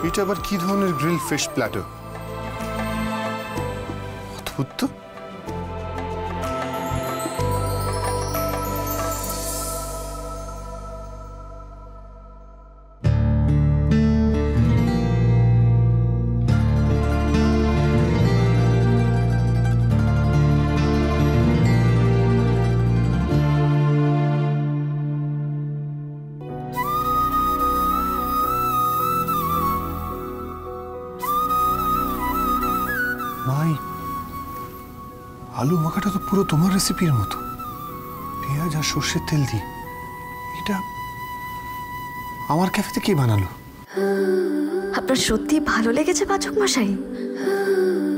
এটা আবার কি ধরনের গ্রিল ফিশ প্ল্যাটার? অদ্ভুত তো। মাই, আলু মাখাটা তো পুরো তোমার রেসিপির মতো, পেঁয়াজ আর সর্ষের তেল দিয়ে। এটা আমার ক্যাফেতে কে বানালো? আপনার সত্যি ভালো লেগেছে পাচক মশাই?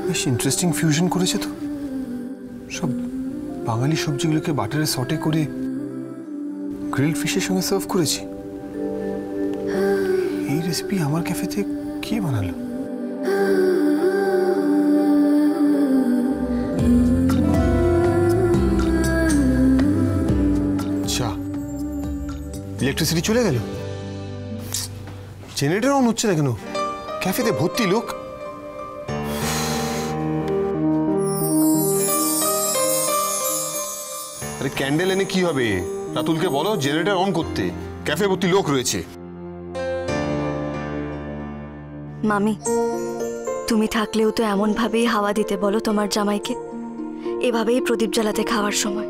বেশ ইন্টারেস্টিং ফিউশন করেছে তো। সব বাঙালি সবজিগুলোকে বাটারে সটে করে গ্রিলড ফিশের সঙ্গে সার্ভ করেছি। এই রেসিপি আমার ক্যাফেতে কে বানালো? ইলেকট্রিসিটি চলে গেল, জেনারেটর অন হচ্ছে না কেন? ক্যাফেতে ভর্তি লোক। আরে ক্যান্ডেল এনে কি হবে? রাতুলকে বলো জেনারেটর অন করতে, ক্যাফে ভর্তি লোক রয়েছে। মামি, তুমি থাকলেও তো এমন ভাবেই হাওয়া দিতে বলো তোমার জামাইকে, এভাবেই প্রদীপ জ্বালাতে খাওয়ার সময়।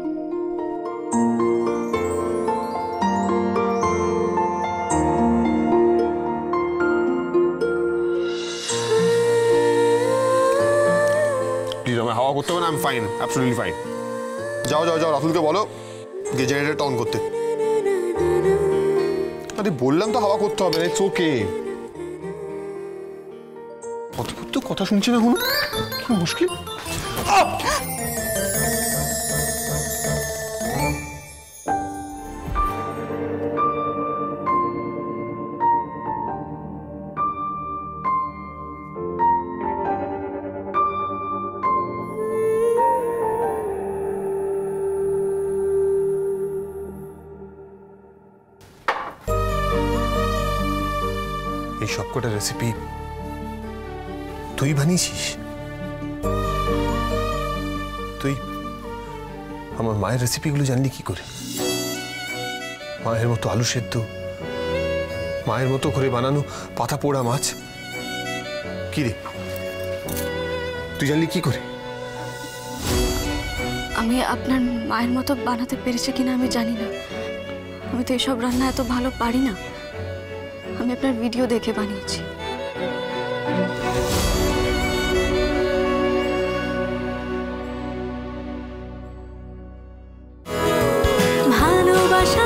হাওয়া করতে হবে না, আমি ফাইন, অ্যাবসলিউটলি ফাইন। যাও যাও যাও, রাতুলকে বলো যে জেনারেটরটা অন করতে। আরে বললাম তো হাওয়া করতে হবে না, ইটস ওকে। অদ্ভুত তো, কথা শুনছি না হুনু, কি মুশকিল। এই সবকটা রেসিপি তুই বানিয়েছিস? তুই আমার মায়ের রেসিপিগুলো জানলি কি করে? মায়ের মতো আলু সেদ্ধ, মায়ের মতো করে বানানো পাতা পোড়া মাছ। কি রে, তুই জানলি কি করে? আমি আপনার মায়ের মতো বানাতে পেরেছি কিনা আমি জানি না, আমি তো এসব রান্না এত ভালো পারি না। আমি আপনার ভিডিও দেখে বানিয়েছি। ভালোবাসা